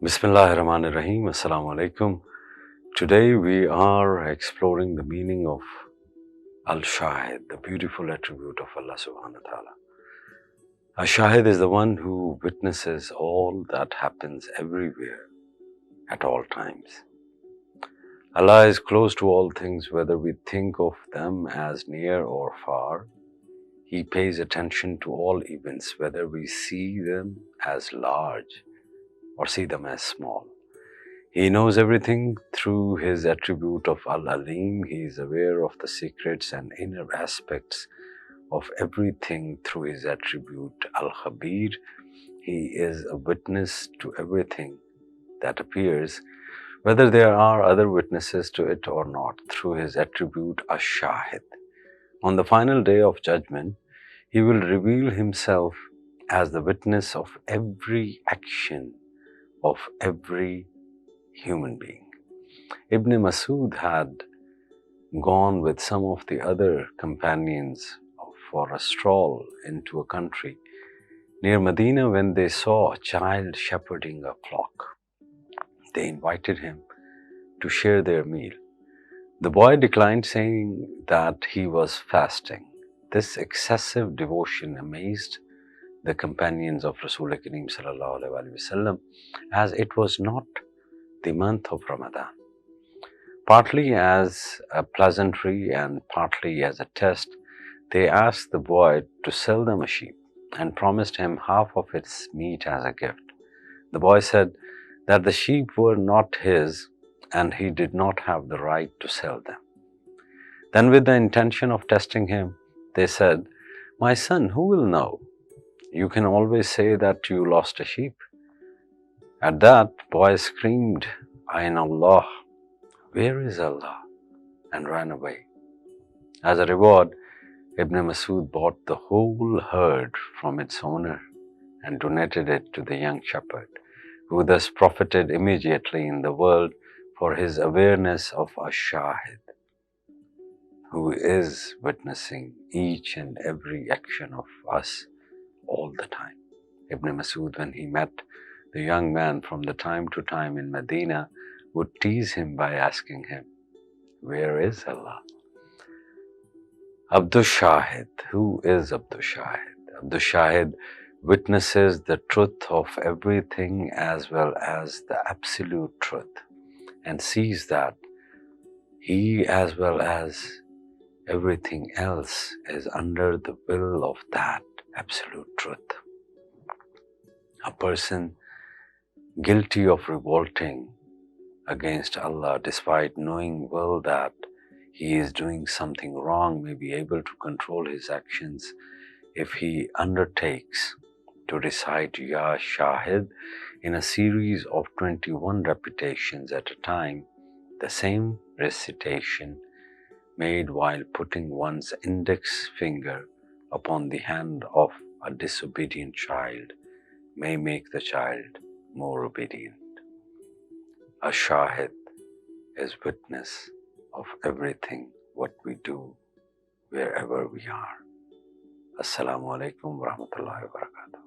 Bismillahirrahmanirrahim. Assalamu alaikum. Today we are exploring the meaning of Al-Shahid, the beautiful attribute of Allah subhanahu wa ta'ala. Al-Shahid is the one who witnesses all that happens everywhere at all times. Allah is close to all things, whether we think of them as near or far. He pays attention to all events, whether we see them as large or see them as small. He knows everything through his attribute of Al-Alim. He is aware of the secrets and inner aspects of everything through his attribute Al-Khabir. He is a witness to everything that appears, whether there are other witnesses to it or not, through his attribute Ash-Shahid. On the final day of judgment, he will reveal himself as the witness of every action of every human being. Ibn Masud had gone with some of the other companions for a stroll into a country near Medina when they saw a child shepherding a flock. They invited him to share their meal. The boy declined, saying that he was fasting. This excessive devotion amazed the companions of Rasul Kareem sallallahu alaihi wasallam, as it was not the month of Ramadan. Partly as a pleasantry and partly as a test, they asked the boy to sell them a sheep and promised him half of its meat as a gift. The boy said that the sheep were not his and he did not have the right to sell them. Then, with the intention of testing him, they said, "My son, who will know? You can always say that you lost a sheep." At that, boy screamed, "Ayn Allah, where is Allah?" and ran away. As a reward, Ibn Masud bought the whole herd from its owner and donated it to the young shepherd, who thus profited immediately in the world for his awareness of Ash-Shahid, who is witnessing each and every action of us all the time. Ibn Masud, when he met the young man from the time to time in Medina, would tease him by asking him, "Where is Allah?" Abdul Shahid. Who is Abdul Shahid? Abdul Shahid witnesses the truth of everything as well as the absolute truth, and sees that he as well as everything else is under the will of that absolute truth. A person guilty of revolting against Allah despite knowing well that he is doing something wrong may be able to control his actions if he undertakes to recite Ya Shahid in a series of 21 repetitions at a time. The same recitation made while putting one's index finger upon the hand of a disobedient child may make the child more obedient. A Shahid is witness of everything what we do wherever we are. Assalamu alaikum wa rahmatullahi wa barakatuh.